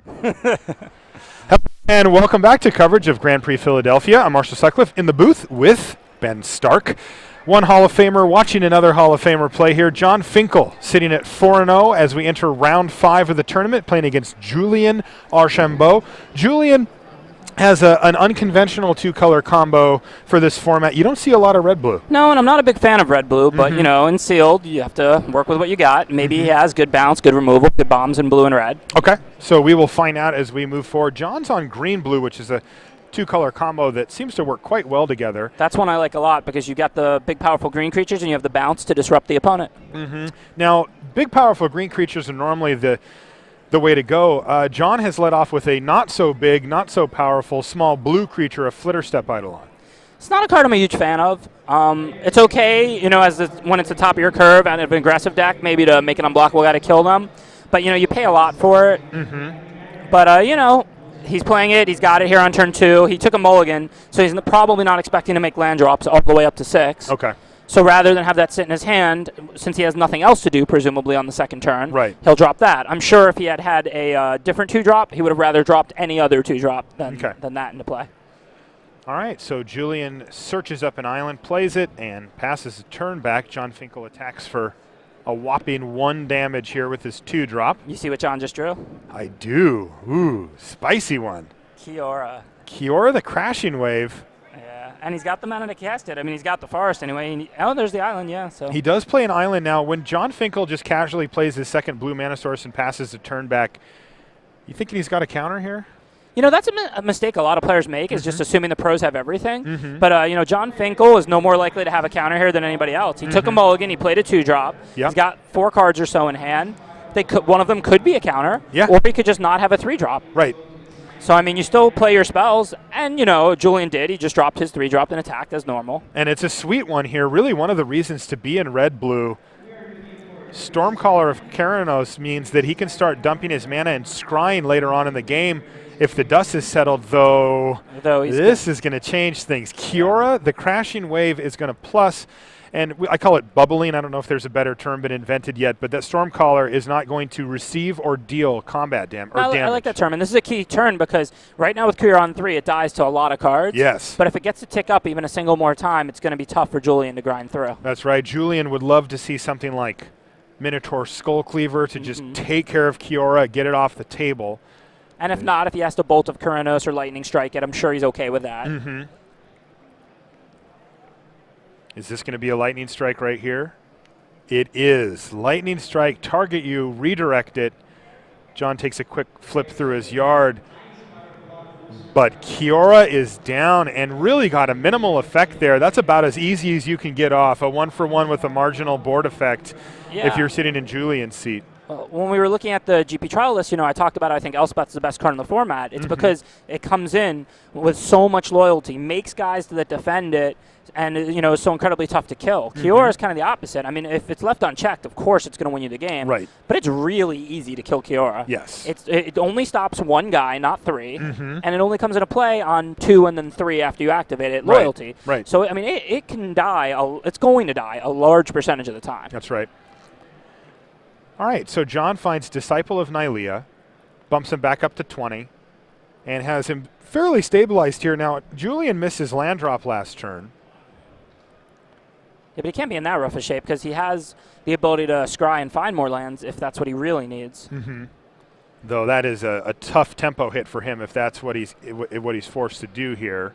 John. And welcome back to coverage of Grand Prix Philadelphia. I'm Marshall Sutcliffe in the booth with Ben Stark. One Hall of Famer watching another Hall of Famer play here. John Finkel sitting at 4-0 as we enter round 5 of the tournament, playing against Julian Archambault. Julian has an unconventional two-color combo for this format. You don't see a lot of red-blue. No, and I'm not a big fan of red-blue, but, you know, in sealed, you have to work with what you got. Maybe he has good bounce, good removal, good bombs in blue and red. Okay, so we will find out as we move forward. John's on green-blue, which is a two-color combo that seems to work quite well together. That's one I like a lot because you got the big, powerful green creatures and you have the bounce to disrupt the opponent. Now, big, powerful green creatures are normally the way to go. John has led off with a not-so-big, not-so-powerful, small blue creature, a Flitterstep Eidolon. It's not a card I'm a huge fan of. It's okay, you know, when it's the top of your curve and an aggressive deck, maybe to make an unblockable guy to kill them. But, you know, you pay a lot for it. But, you know, he's playing it. He's got it here on turn 2. He took a mulligan, so he's probably not expecting to make land drops all the way up to 6. Okay. So rather than have that sit in his hand, since he has nothing else to do, presumably on the second turn, right, he'll drop that. I'm sure if he had had a different 2-drop, he would have rather dropped any other 2-drop than that into play. All right, so Julian searches up an island, plays it, and passes a turn back. John Finkel attacks for a whopping 1 damage here with his 2-drop. You see what John just drew? I do. Ooh, spicy one. Kiora. Kiora, the Crashing Wave. Yeah, and he's got the mana to cast it. I mean, he's got the forest anyway. Oh, there's the island, yeah. So he does play an island now. When John Finkel just casually plays his second blue mana source and passes a turn back, you thinking he's got a counter here? You know, that's a mistake a lot a players make, is just assuming the pros have everything. But, you know, John Finkel is no more likely to have a counter here than anybody else. He took a mulligan. He played a 2-drop. He's got 4 cards or so in hand. One of them could be a counter, or he could just not have a 3-drop. Right. So, I mean, you still play your spells, and, you know, Julian did. He just dropped his 3-drop and attacked as normal. And it's a sweet one here. Really one of the reasons to be in red-blue. Stormcaller of Keranos means that he can start dumping his mana and scrying later on in the game if the dust is settled, though this is going to change things. Kiora, the Crashing Wave, is going to plus, and I call it bubbling. I don't know if there's a better term been invented yet, but that Stormcaller is not going to receive or deal combat damage. I like that term, and this is a key turn because right now with Kiora on 3, it dies to a lot of cards. Yes. But if it gets to tick up even a single more time, it's going to be tough for Julian to grind through. That's right. Julian would love to see something like Minotaur Skullcleaver to just take care of Kiora, get it off the table. And if not, if he has to Bolt of Keranos or Lightning Strike it, I'm sure he's okay with that. Is this going to be a Lightning Strike right here? It is. Lightning Strike, target you, redirect it. John takes a quick flip through his yard. But Kiora is down and really got a minimal effect there. That's about as easy as you can get off. A 1-for-1 with a marginal board effect if you're sitting in Julian's seat. When we were looking at the GP trial list, you know, I talked about I think Elspeth's the best card in the format. It's because it comes in with so much loyalty, makes guys that defend it, and, you know, is so incredibly tough to kill. Kiora is kind of the opposite. I mean, if it's left unchecked, of course it's going to win you the game. Right. But it's really easy to kill Kiora. Yes. It only stops 1 guy, not 3, and it only comes into play on 2 and then 3 after you activate it, loyalty. Right. So, I mean, it can die. It's going to die a large percentage of the time. That's right. All right, so John finds Disciple of Nylea, bumps him back up to 20, and has him fairly stabilized here. Now, Julian missed his land drop last turn. Yeah, but he can't be in that rough a shape because he has the ability to scry and find more lands if that's what he really needs. Though that is a tough tempo hit for him if that's what he's forced to do here.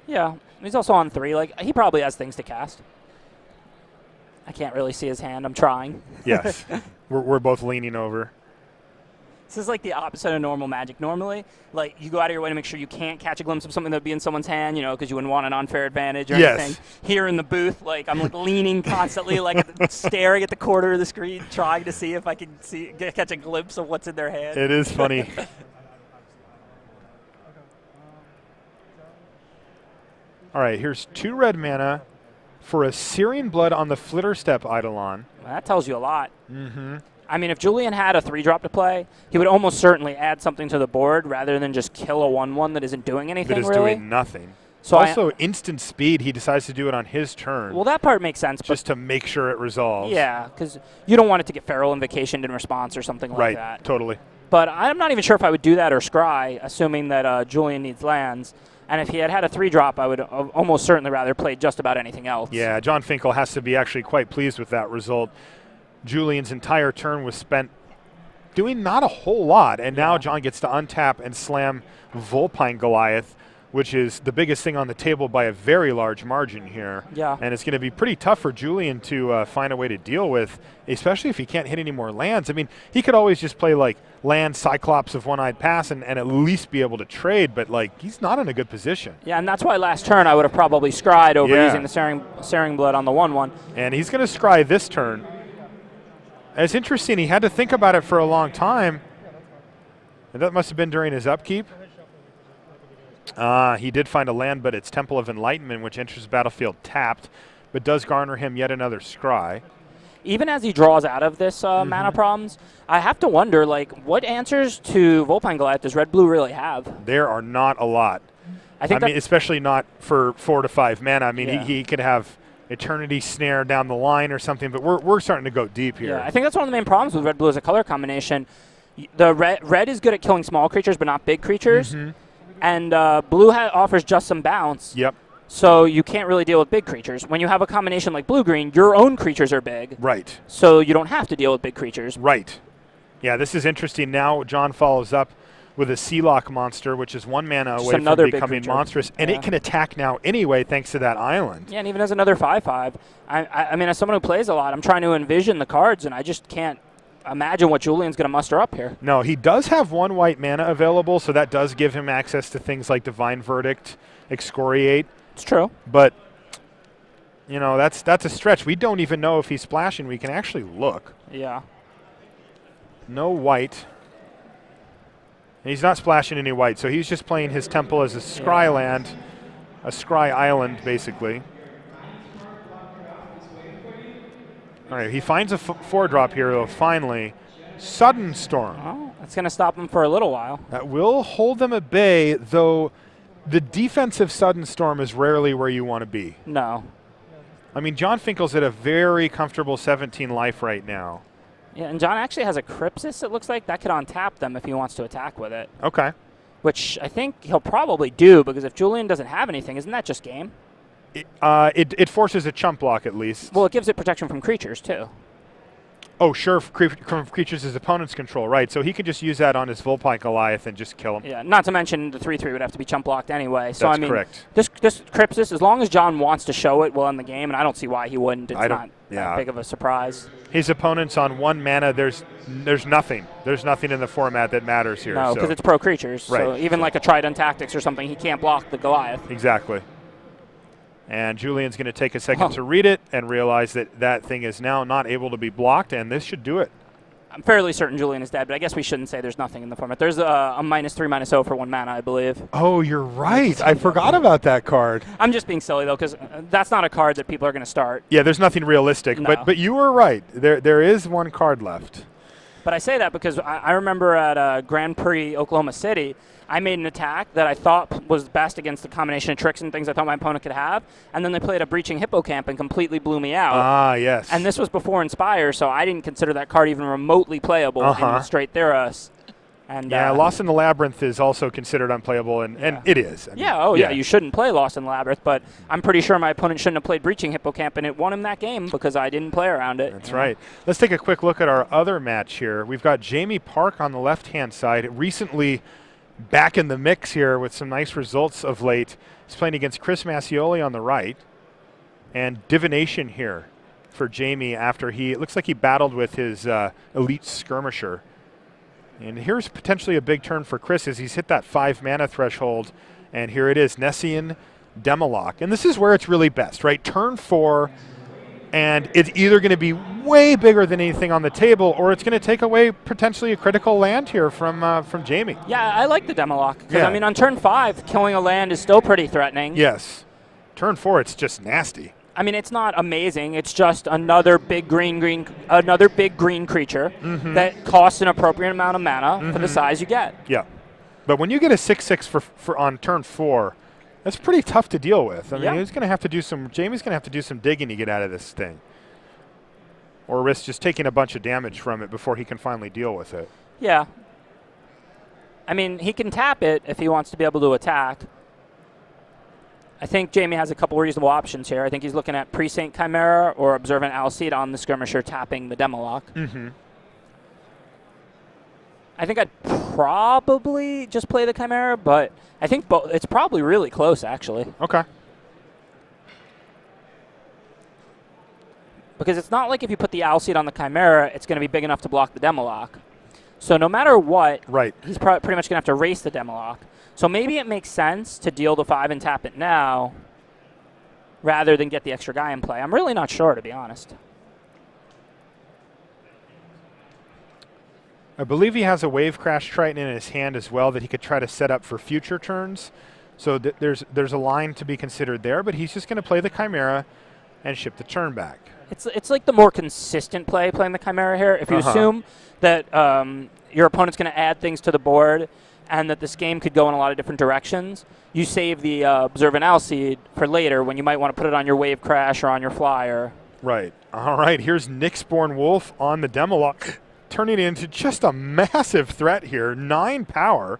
Yeah, he's also on 3. Like, he probably has things to cast. I can't really see his hand. I'm trying. Yes. We're both leaning over. This is like the opposite of normal Magic. Normally, like, you go out of your way to make sure you can't catch a glimpse of something that would be in someone's hand, you know, because you wouldn't want an unfair advantage or anything. Here in the booth, like, I'm like leaning constantly, like staring at the corner of the screen, trying to see if I can catch a glimpse of what's in their hand. It is funny. All right, here's 2 red mana for a Searing Blood on the Flitterstep Eidolon. Well, that tells you a lot. I mean, if Julian had a 3-drop to play, he would almost certainly add something to the board rather than just kill a 1-1 that isn't doing anything, That is doing nothing. So also, instant speed, he decides to do it on his turn. Well, that part makes sense. Just to make sure it resolves. Yeah, because you don't want it to get Feral Invocationed in response or something like that. Right, totally. But I'm not even sure if I would do that or scry, assuming that Julian needs lands. And if he had a 3-drop, I would almost certainly rather play just about anything else. Yeah, John Finkel has to be actually quite pleased with that result. Julian's entire turn was spent doing not a whole lot, and now John gets to untap and slam Vulpine Goliath, which is the biggest thing on the table by a very large margin here. Yeah. And it's going to be pretty tough for Julian to find a way to deal with, especially if he can't hit any more lands. I mean, he could always just play like land Cyclops of One-Eyed Pass and at least be able to trade, but like he's not in a good position. Yeah, and that's why last turn I would have probably scryed over using the Searing Blood on the 1/1. And he's going to scry this turn. It's interesting, he had to think about it for a long time. And that must have been during his upkeep. He did find a land, but it's Temple of Enlightenment, which enters the battlefield tapped, but does garner him yet another scry. Even as he draws out of this mana problems, I have to wonder, like, what answers to Vulpine Goliath does Red Blue really have? There are not a lot. I mean, especially not for 4 to 5 mana. I mean, he could have Eternity Snare down the line or something, but we're starting to go deep here. Yeah, I think that's one of the main problems with Red Blue as a color combination. The red is good at killing small creatures, but not big creatures. And blue offers just some bounce. Yep. So you can't really deal with big creatures. When you have a combination like blue-green, your own creatures are big. Right. So you don't have to deal with big creatures. Right. Yeah, this is interesting. Now John follows up with a Sealock monster, which is 1 mana away from becoming monstrous. And it can attack now anyway, thanks to that island. Yeah, and even as another 5/5. I mean, as someone who plays a lot, I'm trying to envision the cards, and I just can't imagine what Julian's going to muster up here. No, he does have 1 white mana available, so that does give him access to things like Divine Verdict, Excoriate. It's true. But, you know, that's a stretch. We don't even know if he's splashing. We can actually look. Yeah. No white. And he's not splashing any white, so he's just playing his temple as a scry land, a scry island, basically. All right, he finds a 4-drop here, though, finally. Sudden Storm. Oh, that's going to stop him for a little while. That will hold them at bay, though the defensive Sudden Storm is rarely where you want to be. No. I mean, John Finkel's at a very comfortable 17 life right now. Yeah, and John actually has a Crypsis, it looks like. That could untap them if he wants to attack with it. Okay. Which I think he'll probably do, because if Julian doesn't have anything, isn't that just game? It forces a chump block at least. Well, it gives it protection from creatures, too. Oh, sure, from creatures his opponents control, right. So he could just use that on his Vulpine Goliath and just kill him. Yeah, not to mention the 3/3 would have to be chump blocked anyway. So, That's I mean, correct. This Crypsis, as long as John wants to show it, will end the game, and I don't see why he wouldn't. It's not that big of a surprise. His opponents on 1 mana, there's nothing. There's nothing in the format that matters here. No, because it's pro creatures. Right. So even like a Trident Tactics or something, he can't block the Goliath. Exactly. And Julian's going to take a second to read it and realize that that thing is now not able to be blocked, and this should do it. I'm fairly certain Julian is dead, but I guess we shouldn't say there's nothing in the format. There's a -3/-0 for 1 mana, I believe. Oh, you're right. I forgot about that card. I'm just being silly, though, because that's not a card that people are going to start. Yeah, there's nothing realistic, No. but you were right. There is 1 card left. But I say that because I remember at Grand Prix Oklahoma City, I made an attack that I thought was best against the combination of tricks and things I thought my opponent could have, and then they played a Breaching Hippocamp and completely blew me out. Ah, yes. And this was before Inspire, so I didn't consider that card even remotely playable in straight Theros. And yeah, Lost in the Labyrinth is also considered unplayable, and it is. I mean, yeah, you shouldn't play Lost in the Labyrinth, but I'm pretty sure my opponent shouldn't have played Breaching Hippocamp, and it won him that game because I didn't play around it. That's right. Let's take a quick look at our other match here. We've got Jamie Park on the left-hand side, recently back in the mix here with some nice results of late. He's playing against Chris Macioli on the right, and Divination here for Jamie after it looks like he battled with his elite skirmisher. And here's potentially a big turn for Chris as he's hit that 5 mana threshold. And here it is, Nessian Demolock. And this is where it's really best, right? Turn 4, and it's either going to be way bigger than anything on the table, or it's going to take away potentially a critical land here from Jamie. Yeah, I like the Demolock. Because, I mean, on turn 5, killing a land is still pretty threatening. Yes. Turn 4, it's just nasty. I mean, it's not amazing. It's just another big green creature that costs an appropriate amount of mana for the size you get. Yeah, but when you get a 6/6 for on turn 4, that's pretty tough to deal with. I mean, Jamie's going to have to do some digging to get out of this thing, or risk just taking a bunch of damage from it before he can finally deal with it. Yeah, I mean, he can tap it if he wants to be able to attack. I think Jamie has a couple reasonable options here. I think he's looking at Precinct Chimera or Observant Alcide on the Skirmisher tapping the Demolock. Mm-hmm. I think I'd probably just play the Chimera, but I think it's probably really close, actually. Okay. Because it's not like if you put the Alcide on the Chimera, it's going to be big enough to block the Demolock. So no matter what, right, he's pretty much going to have to race the Demolock. So maybe it makes sense to deal the 5 and tap it now rather than get the extra guy in play. I'm really not sure, to be honest. I believe he has a Wave Crash Triton in his hand as well that he could try to set up for future turns. So there's a line to be considered there, but he's just going to play the Chimera and ship the turn back. It's like the more consistent playing the Chimera here. If you assume that your opponent's going to add things to the board and that this game could go in a lot of different directions, you save the Observant Alcide for later when you might want to put it on your Wave Crash or on your Flyer. Right. All right, here's Nyxborn Wolf on the Demolock, turning it into just a massive threat here. 9 power.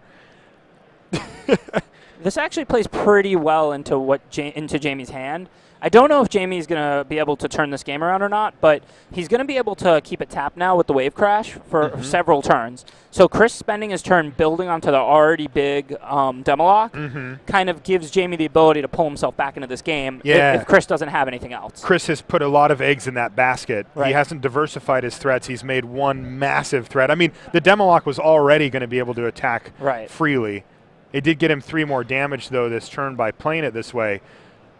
This actually plays pretty well into into Jamie's hand. I don't know if Jamie's going to be able to turn this game around or not, but he's going to be able to keep it tapped now with the Wave Crash for several turns. So Chris spending his turn building onto the already big Demolock kind of gives Jamie the ability to pull himself back into this game if Chris doesn't have anything else. Chris has put a lot of eggs in that basket. Right. He hasn't diversified his threats. He's made one massive threat. I mean, the Demolock was already going to be able to attack freely. It did get him 3 more damage, though, this turn by playing it this way.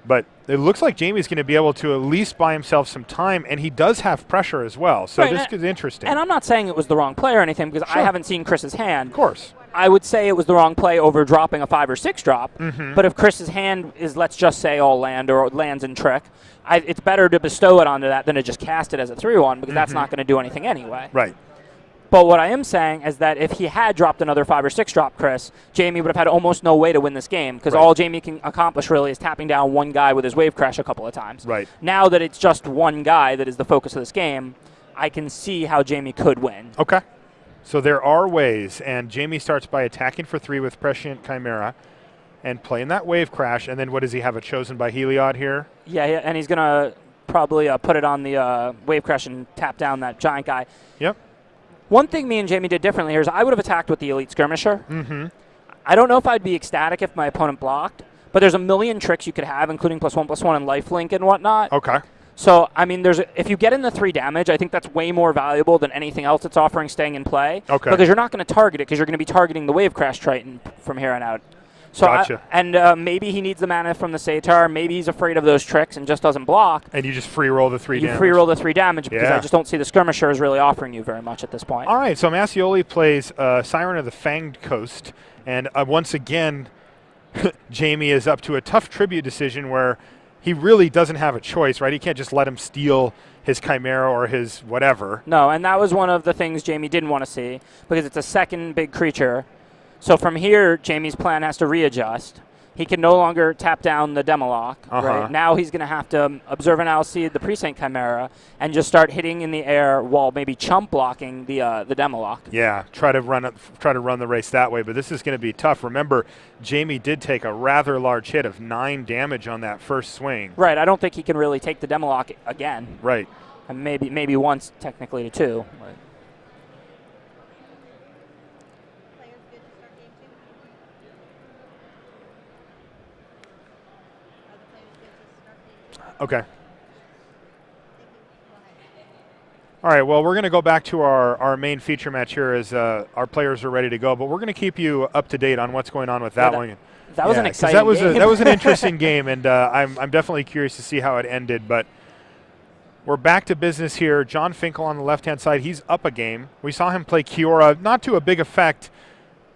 But it looks like Jamie's going to be able to at least buy himself some time, and he does have pressure as well. So this is interesting. And I'm not saying it was the wrong play or anything because I haven't seen Chris's hand. Of course. I would say it was the wrong play over dropping a 5 or 6 drop. But if Chris's hand is, let's just say, all land or lands and trick, it's better to bestow it onto that than to just cast it as a 3-1 because that's not going to do anything anyway. Right. But what I am saying is that if he had dropped another 5 or 6 drop, Chris, Jamie would have had almost no way to win this game because all Jamie can accomplish really is tapping down one guy with his Wave Crash a couple of times. Right. Now that it's just one guy that is the focus of this game, I can see how Jamie could win. Okay. So there are ways, and Jamie starts by attacking for 3 with Prescient Chimera and playing that Wave Crash, and then what does he have, a Chosen by Heliod here? Yeah, and he's going to probably put it on the Wave Crash and tap down that giant guy. Yep. One thing me and Jamie did differently here is I would have attacked with the Elite Skirmisher. I don't know if I'd be ecstatic if my opponent blocked, but there's a million tricks you could have, including +1/+1 and lifelink and whatnot. Okay. So, I mean, if you get in the 3 damage, I think that's way more valuable than anything else it's offering staying in play. Okay. Because you're not going to target it because you're going to be targeting the Wave Crash Triton from here on out. So gotcha. Maybe he needs the mana from the Satar. Maybe he's afraid of those tricks and just doesn't block. And you just free roll the 3 damage. You free roll the 3 damage because I just don't see the Skirmisher is really offering you very much at this point. All right, so Macioli plays Siren of the Fanged Coast. And once again, Jamie is up to a tough tribute decision where he really doesn't have a choice, right? He can't just let him steal his Chimera or his whatever. No, and that was one of the things Jamie didn't want to see because it's a second big creature. So from here, Jamie's plan has to readjust. He can no longer tap down the Demolock. Right? Now he's going to have to observe an Alcide, the Precinct Chimera, and just start hitting in the air while maybe chump blocking the Demolock. Yeah, try to run the race that way, but this is going to be tough. Remember, Jamie did take a rather large hit of 9 damage on that first swing. Right, I don't think he can really take the Demolock again. Right. And maybe once, technically, to 2. Right. Okay. All right, well, we're going to go back to our main feature match here as our players are ready to go, but we're going to keep you up to date on what's going on with that one. That was an exciting game. That was an interesting game, and I'm definitely curious to see how it ended, but we're back to business here. John Finkel on the left-hand side, he's up a game. We saw him play Kiora, not to a big effect.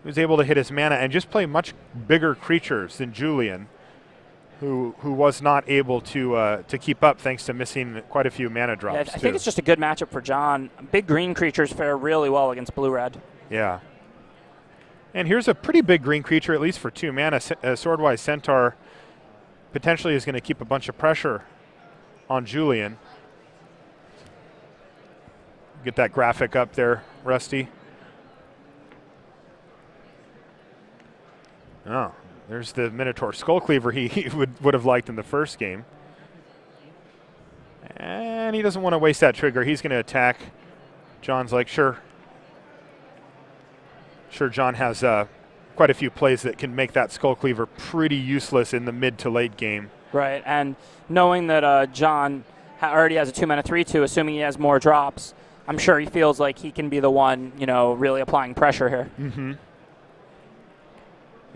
He was able to hit his mana and just play much bigger creatures than Julian, who was not able to keep up thanks to missing quite a few mana drops. I think it's just a good matchup for John. Big green creatures fare really well against blue-red. Yeah. And here's a pretty big green creature, at least for 2 mana. Swordwise Centaur potentially is going to keep a bunch of pressure on Julian. Get that graphic up there, Rusty. Oh, there's the Minotaur Skull Cleaver he would have liked in the first game. And he doesn't want to waste that trigger. He's going to attack. John's like, sure. Sure, John has quite a few plays that can make that Skull Cleaver pretty useless in the mid to late game. Right, and knowing that John already has a 2-mana 3/2, assuming he has more drops, I'm sure he feels like he can be the one, really applying pressure here. Mm-hmm.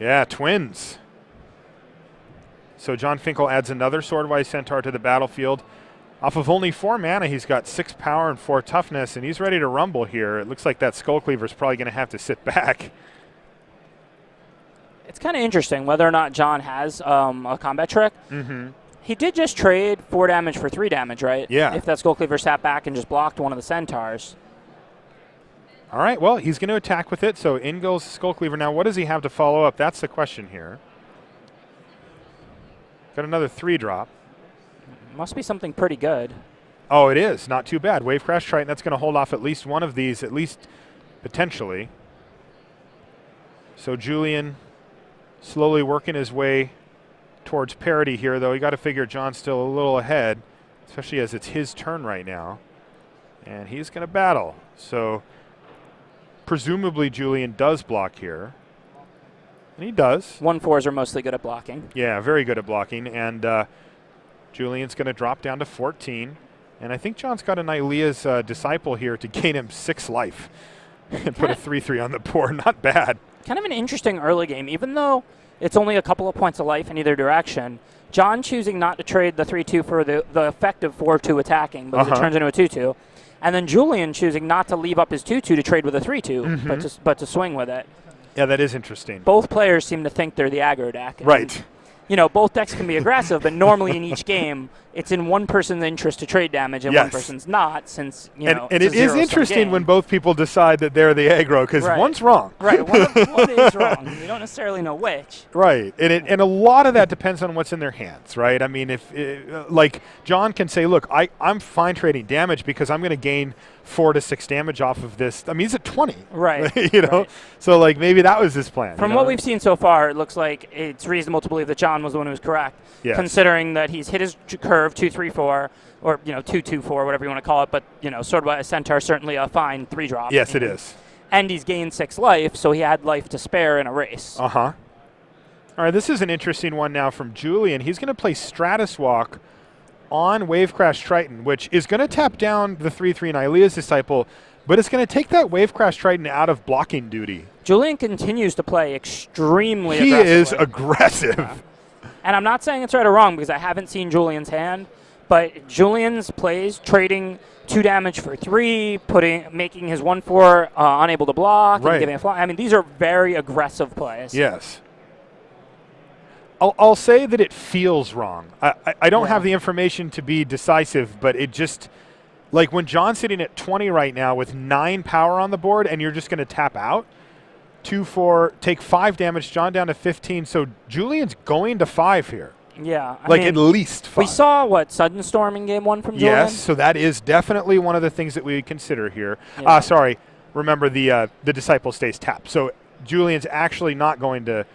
Yeah, twins. So John Finkel adds another Swordwise Centaur to the battlefield. Off of only 4 mana, he's got 6 power and 4 toughness, and he's ready to rumble here. It looks like that Skull Cleaver is probably going to have to sit back. It's kind of interesting whether or not John has a combat trick. Mm-hmm. He did just trade 4 damage for 3 damage, right? Yeah. If that Skull Cleaver sat back and just blocked one of the Centaurs. All right, well, he's going to attack with it, so in goes Skull Cleaver. Now, what does he have to follow up? That's the question here. Got another 3-drop. Must be something pretty good. Oh, it is. Not too bad. Wave Crash Triton, that's going to hold off at least one of these, at least potentially. So Julian slowly working his way towards parity here, though. You got to figure John's still a little ahead, especially as it's his turn right now. And he's going to battle. So presumably Julian does block here. And he does. 1/4s are mostly good at blocking. Yeah, very good at blocking. And Julian's going to drop down to 14. And I think John's got an Ilea's Disciple here to gain him 6 life and put a 3/3 on the board. Not bad. Kind of an interesting early game. Even though it's only a couple of points of life in either direction, John choosing not to trade the 3/2 for the effective 4/2 attacking, because it turns into a 2/2. And then Julian choosing not to leave up his 2/2 to trade with a 3/2, but to swing with it. Yeah, that is interesting. Both players seem to think they're the aggro deck. Right. Both decks can be aggressive, but normally in each game, it's in one person's interest to trade damage and one person's not, since, and it is interesting when both people decide that they're the aggro, because one's wrong. Right, one is wrong. You don't necessarily know which. Right, and a lot of that depends on what's in their hands, right? I mean, if like John can say, look, I'm fine trading damage because I'm going to gain 4 to 6 damage off of this. I mean, he's at 20. Right. Right. So like maybe that was his plan. From what we've seen so far, it looks like it's reasonable to believe that John was the one who was correct, considering that he's hit his curve 2/3/4, or 2/2/4, whatever you want to call it. But Swordwise Centaur certainly a fine 3-drop. Yes, it is. And he's gained 6 life, so he had life to spare in a race. All right, this is an interesting one now from Julian. He's going to play Stratus Walk on Wave Crash Triton, which is going to tap down the 3/3 and Ilea's Disciple, but it's going to take that Wave Crash Triton out of blocking duty. Julian continues to play extremely aggressively. He is aggressive. Yeah. And I'm not saying it's right or wrong because I haven't seen Julian's hand, but Julian's plays trading 2 damage for 3, making his 1/4 unable to block, and giving a fly. I mean, these are very aggressive plays. Yes. I'll say that it feels wrong. I don't have the information to be decisive, but it just, like when John's sitting at 20 right now with 9 power on the board and you're just going to tap out, 2/4, take 5 damage, John down to 15, so Julian's going to 5 here. Yeah. I mean, at least 5. We saw, Sudden Storm in game 1 from Julian? Yes, so that is definitely one of the things that we consider here. Yeah. Sorry, remember the Disciple stays tapped. So Julian's actually not going to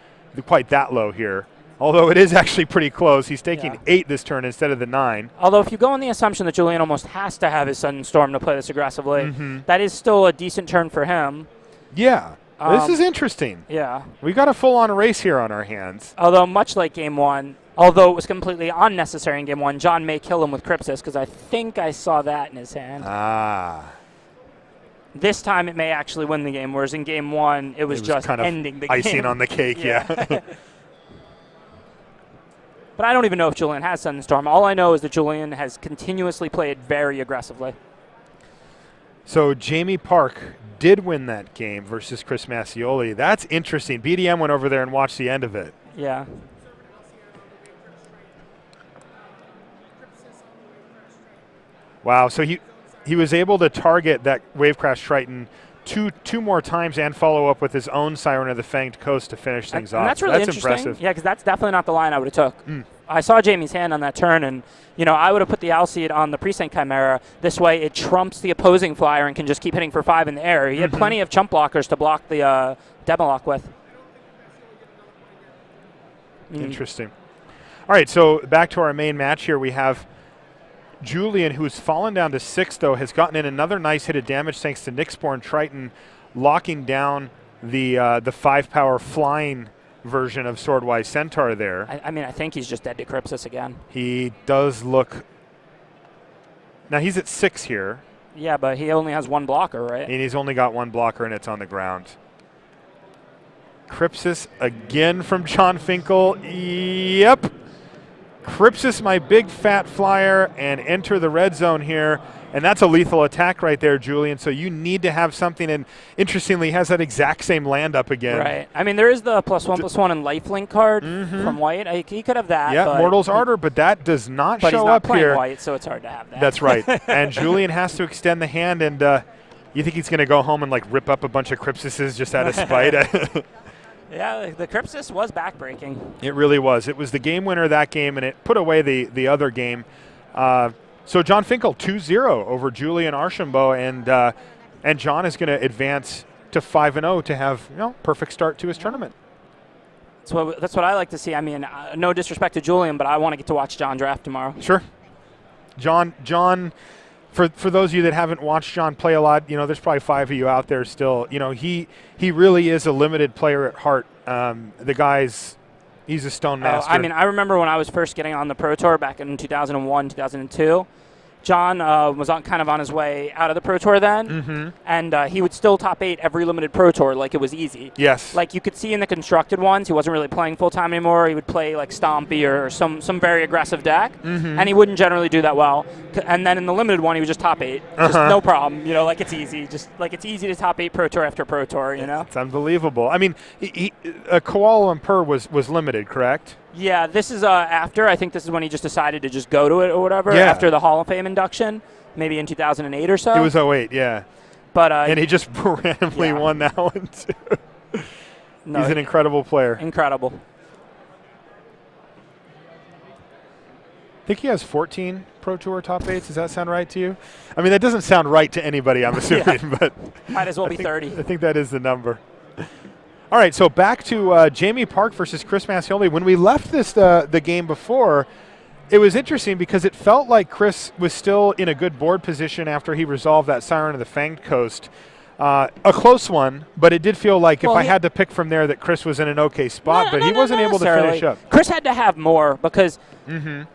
quite that low here. Although it is actually pretty close. He's taking 8 this turn instead of the 9. Although if you go on the assumption that Julian almost has to have his Sudden Storm to play this aggressively, that is still a decent turn for him. Yeah. This is interesting. Yeah. We got a full-on race here on our hands. Although much like game 1, although it was completely unnecessary in game 1, John may kill him with Crypsis because I think I saw that in his hand. This time it may actually win the game, whereas in game 1 it was just kind of ending the game. Icing on the cake, yeah. But I don't even know if Julian has Sudden Storm. All I know is that Julian has continuously played very aggressively. So Jamie Park did win that game versus Chris Macioli. That's interesting. BDM went over there and watched the end of it. Yeah. Wow, so he was able to target that Wave Crash Triton two more times and follow up with his own Siren of the Fanged Coast to finish things off. And that's really interesting. Impressive. Yeah, because that's definitely not the line I would have took. I saw Jamie's hand on that turn, and I would have put the Alseid on the Precinct Chimera. This way it trumps the opposing flyer and can just keep hitting for 5 in the air. He had plenty of chump blockers to block the Demolock with. Interesting. All right, so back to our main match here. We have Julian, who's fallen down to 6, though, has gotten in another nice hit of damage thanks to Nyxborn Triton locking down the 5-power flying version of Swordwise Centaur there. I mean, I think he's just dead to Crypsis again. He does look... Now, he's at 6 here. Yeah, but he only has 1 blocker, right? And he's only got 1 blocker, and it's on the ground. Crypsis again from John Finkel. Yep. Crypsis, my big fat flyer, and enter the red zone here. And that's a lethal attack right there, Julian. So you need to have something. And interestingly, he has that exact same land up again. Right. I mean, there is the +1/+1 and lifelink card from white. He could have that. Yeah, Mortal's Ardor, but that does not show up here. But he's not playing white, so it's hard to have that. That's right. And Julian has to extend the hand. And you think he's going to go home and like rip up a bunch of Crypsises just out of spite? Yeah, the Crypsis was backbreaking. It really was. It was the game winner of that game, and it put away the other game. So John Finkel 2-0 over Julian Archambault, and John is going to advance to 5-0 to have perfect start to his tournament. That's what I like to see. I mean, no disrespect to Julian, but I want to get to watch John draft tomorrow. Sure. John. For those of you that haven't watched John play a lot, there's probably 5 of you out there still. He really is a limited player at heart. He's a stone master. I mean, I remember when I was first getting on the Pro Tour back in 2001, 2002. John was kind of on his way out of the Pro Tour then, and he would still top 8 every limited Pro Tour like it was easy. Yes. Like you could see in the constructed ones, he wasn't really playing full-time anymore. He would play like Stompy or some very aggressive deck, and he wouldn't generally do that well. And then in the limited one, he was just top 8. Just no problem. Like it's easy. Just like it's easy to top 8 Pro Tour after Pro Tour, It's unbelievable. I mean, Kuala Lumpur was limited, correct? Yeah, this is after. I think this is when he just decided to just go to it or whatever, after the Hall of Fame induction, maybe in 2008 or so. It was 08, yeah. But and he just randomly won that one, too. He's an incredible player. Incredible. I think he has 14 Pro Tour top 8s. Does that sound right to you? I mean, that doesn't sound right to anybody, I'm assuming. But might as well be 30. I think that is the number. All right, so back to Jamie Park versus Chris Macioli. When we left the game before, it was interesting because it felt like Chris was still in a good board position after he resolved that Siren of the Fanged Coast. A close one, but it did feel like if I had to pick from there that Chris was in an okay spot, but he wasn't able to finish up. Chris had to have more because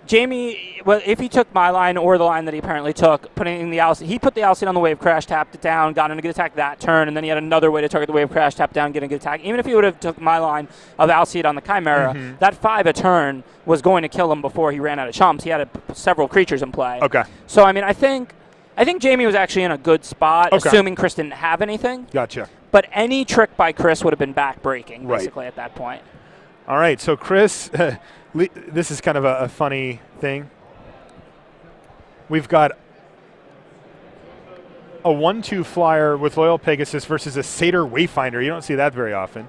Jamie, well, if he took my line or the line that he apparently took, putting in the Alcide, he put the Alcide on the wave crash, tapped it down, got in a good attack that turn, and then he had another way to target the wave crash, tap down, get a good attack. Even if he would have took my line of Alcide on the Chimera, that 5 a turn was going to kill him before he ran out of chumps. He had several creatures in play. Okay. So, I mean, I think Jamie was actually in a good spot, assuming Chris didn't have anything. Gotcha. But any trick by Chris would have been back-breaking, basically, at that point. All right, so Chris, this is kind of a funny thing. We've got a 1/2 flyer with Loyal Pegasus versus a Satyr Wayfinder. You don't see that very often.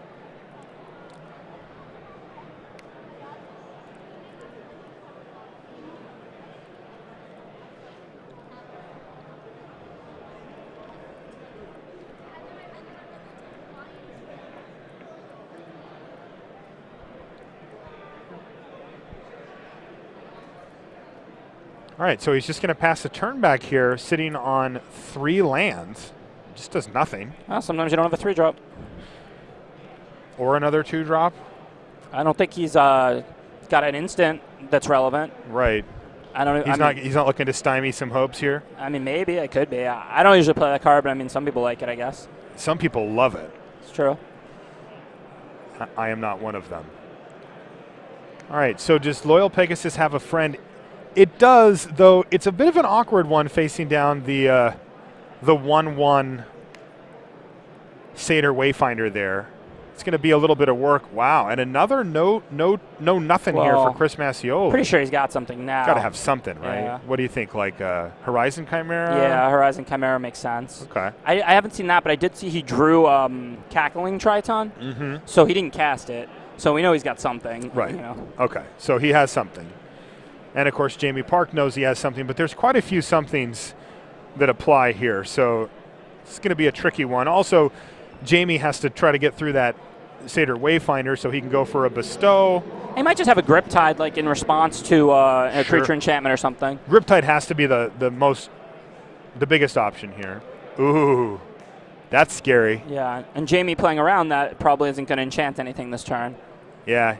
All right, so he's just going to pass the turn back here, sitting on 3 lands. Just does nothing. Well, sometimes you don't have a 3-drop. Or another 2-drop. I don't think he's got an instant that's relevant. Right. He's not looking to stymie some hopes here. I mean, maybe it could be. I don't usually play that card, but I mean, some people like it, I guess. Some people love it. It's true. I am not one of them. All right, so does Loyal Pegasus have a friend? It does, though it's a bit of an awkward one facing down the 1/1 Satyr Wayfinder there. It's going to be a little bit of work. Wow, and another nothing here for Chris Macioli. Pretty sure he's got something now. Got to have something, right? Yeah. What do you think, like Horizon Chimera? Yeah, Horizon Chimera makes sense. Okay. I haven't seen that, but I did see he drew Cackling Triton, so he didn't cast it. So we know he's got something. Right. You know. Okay, so he has something. And, of course, Jamie Park knows he has something, but there's quite a few somethings that apply here. So it's going to be a tricky one. Also, Jamie has to try to get through that Satyr Wayfinder so he can go for a Bestow. He might just have a Griptide, like in response to a Sure. creature enchantment or something. Griptide has to be the biggest option here. Ooh, that's scary. Yeah, and Jamie playing around that probably isn't going to enchant anything this turn. Yeah.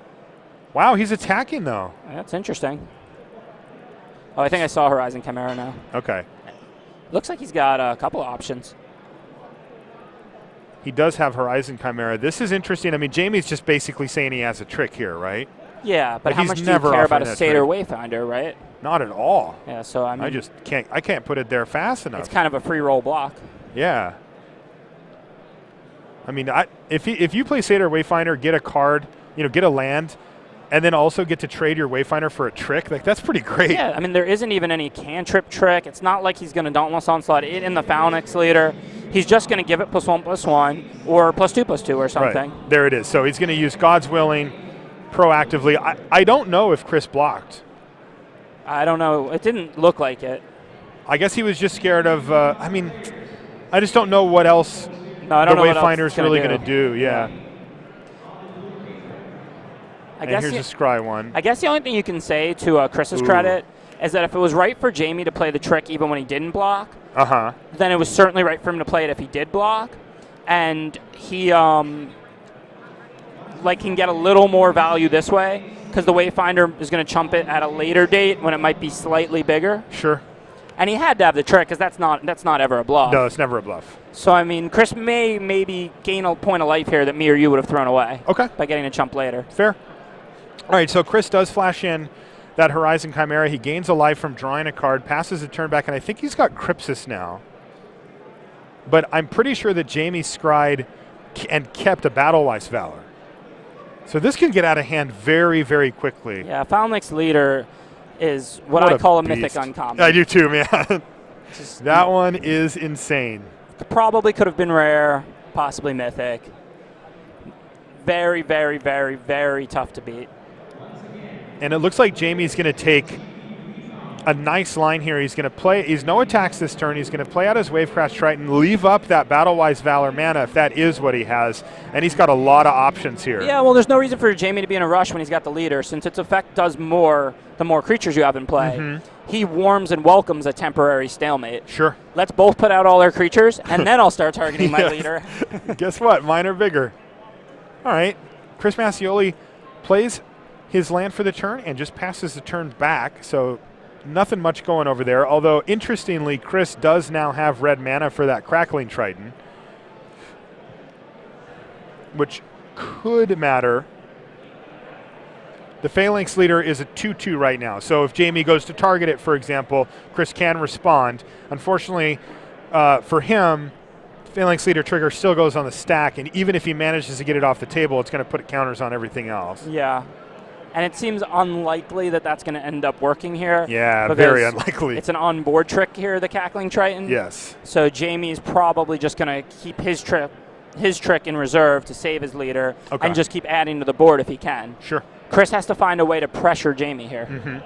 Wow, he's attacking though. That's interesting. Oh, I think I saw Horizon Chimera now. Okay. Looks like he's got a couple of options. He does have Horizon Chimera. This is interesting. I mean, Jamie's just basically saying he has a trick here, right? Yeah, but how he's much do you never care about a offering that Satyr trick. Wayfinder, right? Not at all. Yeah, so I mean, I just can't. I can't put it there fast enough. it's kind of a free roll block. Yeah. I mean, if you play Satyr Wayfinder, get a card, get a land, and then also get to trade your Wayfinder for a trick, like that's pretty great. Yeah, I mean, there isn't even any cantrip trick. It's not like he's going to Dauntless Onslaught it in the Phalanx Leader. He's just going to give it +1/+1 or +2/+2 or something. Right. There it is. So he's going to use God's Willing proactively. I don't know if Chris blocked. I don't know. It didn't look like it. I guess he was just scared of, I mean, I just don't know what else No, I don't know what else Wayfinder's it's gonna really do. going to do. Yeah. I And guess here's a scry one. I guess the only thing you can say to Chris's credit is that if it was right for Jamie to play the trick even when he didn't block, then it was certainly right for him to play it if he did block. And he can get a little more value this way because the Wayfinder is going to chump it at a later date when it might be slightly bigger. Sure. And he had to have the trick because that's not ever a bluff. No, it's never a bluff. So, I mean, Chris may maybe gain a point of life here that me or you would have thrown away. Okay. By getting a chump later. Fair. All right, so Chris does flash in that Horizon Chimera. He gains a life from drawing a card, passes a turn back, and I think he's got Crypsis now. But I'm pretty sure that Jamie scried and kept a Battle-Wise Valor. So this can get out of hand very, very quickly. Yeah, Phalanx Leader is what I call a mythic beast. uncommon. I do too, man. That one is insane. Probably could have been rare, possibly mythic. Very, very, very, very tough to beat. And it looks like Jamie's going to take a nice line here. He's going to play. He's no attacks this turn. He's going to play out his Wavecrash Triton, leave up that Battle-Wise Valor mana if that is what he has. And he's got a lot of options here. Yeah, well, there's no reason for Jamie to be in a rush when he's got the leader, since its effect does more the more creatures you have in play. He warms and welcomes a temporary stalemate. Sure. Let's both put out all our creatures, and then I'll start targeting my leader. Guess what? Mine are bigger. All right. Chris Macioli plays his land for the turn and just passes the turn back. So nothing much going over there. Although, interestingly, Chris does now have red mana for that Crackling Triton, which could matter. The Phalanx Leader is a 2/2 right now. So if Jamie goes to target it, for example, Chris can respond. Unfortunately, for him, Phalanx Leader trigger still goes on the stack, and even if he manages to get it off the table, it's going to put counters on everything else. Yeah. And it seems unlikely that that's going to end up working here. Yeah, very unlikely. It's an on-board trick here, the Cackling Triton. Yes. So Jamie's probably just going to keep his trick in reserve to save his leader and just keep adding to the board if he can. Sure. Chris has to find a way to pressure Jamie here.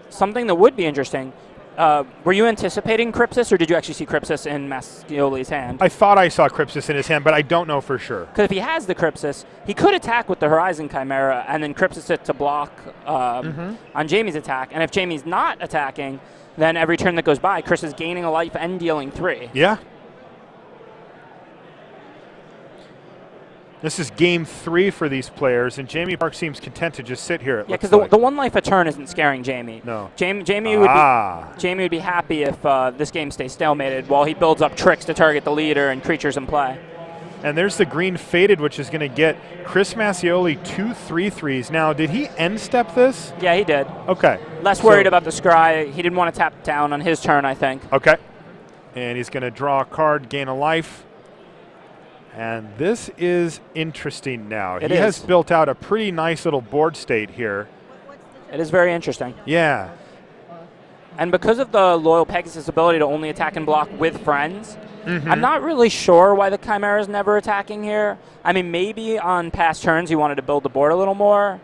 Something that would be interesting. Were you anticipating Crypsis, or did you actually see Crypsis in Macioli's hand? I thought I saw Crypsis in his hand, but I don't know for sure. Because if he has the Crypsis, he could attack with the Horizon Chimera and then Crypsis it to block on Jamie's attack. And if Jamie's not attacking, then every turn that goes by, Chris is gaining a life and dealing 3. Yeah. This is game 3 for these players, and Jamie Park seems content to just sit here. Yeah, because the 1 life a turn isn't scaring Jamie. No. Jamie would be happy if this game stays stalemated while he builds up tricks to target the leader and creatures in play. And there's the green Faded, which is going to get Chris Macioli 2 3/3s. Now, did he end step this? Yeah, he did. Okay. Less worried about the scry. He didn't want to tap down on his turn, I think. Okay. And he's going to draw a card, gain a life. And this is interesting now. He has built out a pretty nice little board state here. It is very interesting. Yeah. And because of the Loyal Pegasus ability to only attack and block with friends, I'm not really sure why the Chimera is never attacking here. I mean, maybe on past turns he wanted to build the board a little more.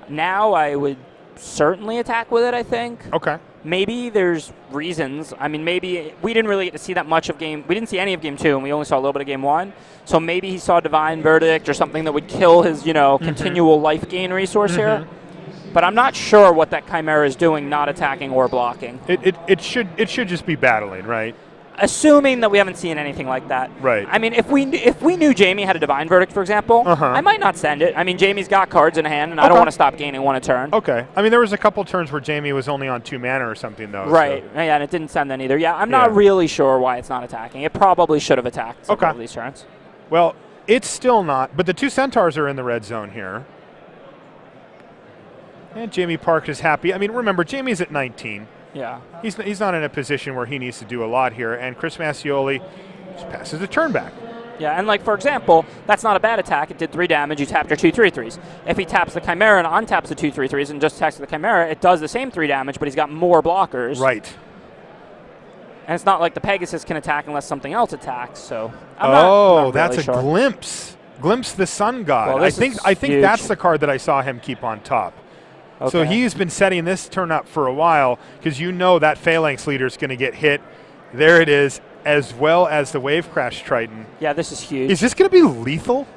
Now I would certainly attack with it, I think. Okay. maybe there's reasons. I mean, maybe we didn't really get to see that much of game. We didn't see any of game 2, and we only saw a little bit of game 1. So maybe he saw Divine Verdict or something that would kill his, continual life gain resource here. But I'm not sure what that Chimera is doing, not attacking or blocking. It should just be battling, right? Assuming that we haven't seen anything like that. Right. I mean, if we knew Jamie had a Divine Verdict, for example, I might not send it. I mean, Jamie's got cards in hand, and I don't want to stop gaining 1 a turn. Okay. I mean, there was a couple turns where Jamie was only on 2 mana or something, though. Right. So. Yeah, and it didn't send that either. Yeah, I'm not really sure why it's not attacking. It probably should have attacked some of these turns. Well, it's still not, but the 2 Centaurs are in the red zone here. And Jamie Park is happy. I mean, remember, Jamie's at 19. Yeah. He's not in a position where he needs to do a lot here, and Chris Macioli just passes the turn back. Yeah, and for example, that's not a bad attack. It did 3 damage. You tapped your 2/3/3s. If he taps the Chimera and untaps the 2/3/3s and just attacks the Chimera, it does the same 3 damage, but he's got more blockers. Right. And it's not like the Pegasus can attack unless something else attacks. So I'm not that's really sure. A Glimpse. Glimpse the Sun God. Well, I think huge. that's the card that I saw him keep on top. Okay. So he's been setting this turn up for a while because that Phalanx leader is going to get hit. There it is, as well as the Wave Crash Triton. Yeah, this is huge. Is this going to be lethal?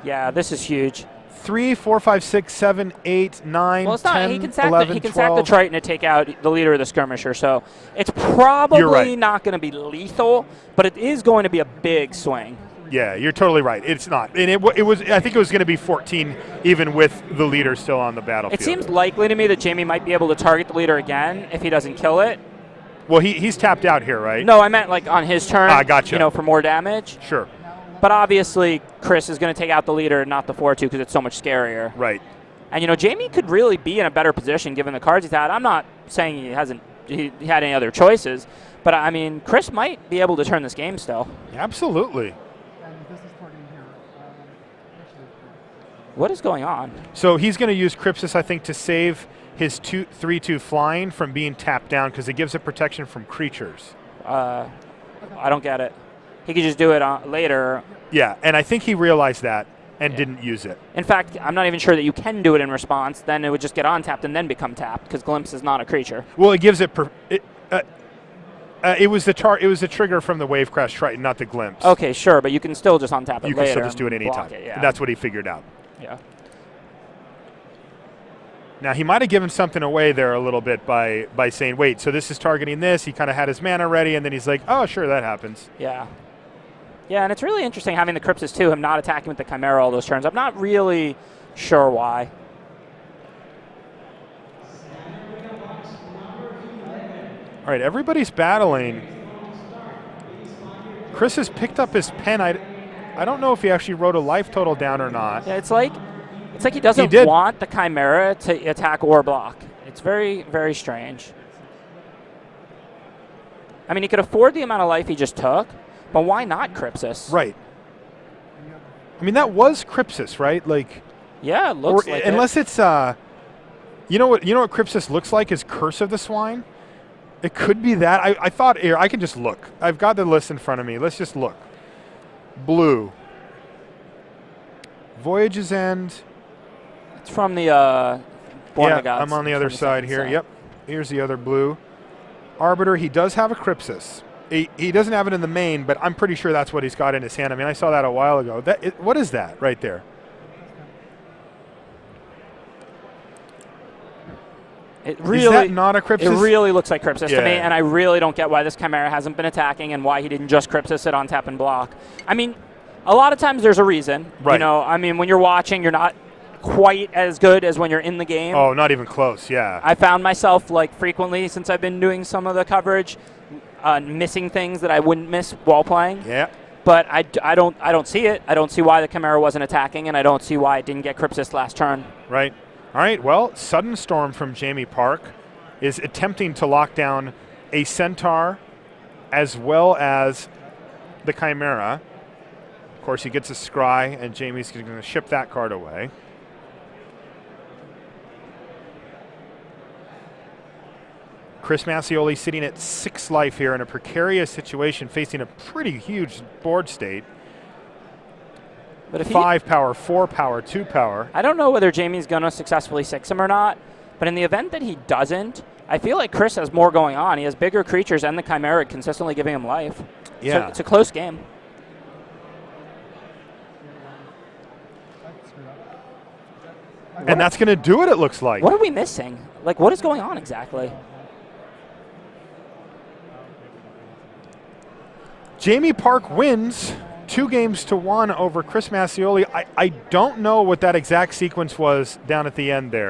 Yeah, this is huge. 3, 4, 5, 6, 7, 8, 9, well, it's not. 10, He can sack 11, he can 12. sack the Triton to take out the leader of the skirmisher. So it's probably not going to be lethal, but it is going to be a big swing. Yeah, you're totally right. It's not. And it was. I think it was going to be 14 even with the leader still on the battlefield. It seems likely to me that Jamie might be able to target the leader again if he doesn't kill it. Well, he's tapped out here, right? No, I meant like on his turn. Gotcha. For more damage. Sure. But obviously, Chris is going to take out the leader, not the 4/2, because it's so much scarier. Right. And Jamie could really be in a better position given the cards he's had. I'm not saying he had any other choices, but I mean, Chris might be able to turn this game still. Absolutely. What is going on? So he's going to use Crypsis, I think, to save his 3/2 flying from being tapped down because it gives it protection from creatures. I don't get it. He could just do it later. Yeah, and I think he realized that and didn't use it. In fact, I'm not even sure that you can do it in response. Then it would just get untapped and then become tapped because Glimpse is not a creature. Well, it gives it. It was the trigger from the Wave Crash Triton, not the Glimpse. Okay, sure, but you can still just untap it later. You can still just do it anytime. Yeah. That's what he figured out. Yeah. Now, he might have given something away there a little bit by saying, wait, so this is targeting this. He kind of had his mana ready, and then he's like, oh, sure, that happens. Yeah. Yeah, and it's really interesting having the Crypsis, too, him not attacking with the Chimera all those turns. I'm not really sure why. All right, everybody's battling. Chris has picked up his pen. I don't know if he actually wrote a life total down or not. Yeah, it's like he doesn't want the Chimera to attack or block. It's very, very strange. I mean, he could afford the amount of life he just took, but why not Crypsis? Right. I mean, that was Crypsis, right? Like, yeah, it looks like unless it's you know what Crypsis looks like is Curse of the Swine. It could be that. I thought here I can just look. I've got the list in front of me. Let's just look. Blue. Voyage's End. It's from the Born of the Gods. I'm on the other side here. Yep. Here's the other blue. Arbiter, he does have a Crypsis. He doesn't have it in the main, but I'm pretty sure that's what he's got in his hand. I mean, I saw that a while ago. What is that right there? Is that not a Crypsis? It really looks like Crypsis to me, and I really don't get why this Chimera hasn't been attacking and why he didn't just Crypsis it on tap and block. I mean, a lot of times there's a reason. Right. I mean, when you're watching, you're not quite as good as when you're in the game. Oh, not even close, yeah. I found myself, frequently since I've been doing some of the coverage, missing things that I wouldn't miss while playing. Yeah. But I don't see it. I don't see why the Chimera wasn't attacking, and I don't see why it didn't get Crypsis last turn. Right. All right, well, Sudden Storm from Jamie Park is attempting to lock down a Centaur as well as the Chimera. Of course, he gets a Scry, and Jamie's going to ship that card away. Chris Macioli sitting at 6 life here in a precarious situation, facing a pretty huge board state. But if 5 power, 4 power, 2 power. I don't know whether Jamie's going to successfully 6 him or not, But in the event that he doesn't, I feel like Chris has more going on. He has bigger creatures and the Chimera consistently giving him life. Yeah. So it's a close game. And that's going to do it looks like. What are we missing? Like, what is going on exactly? Jamie Park wins 2-1 over Chris Macioli. I don't know what that exact sequence was down at the end there.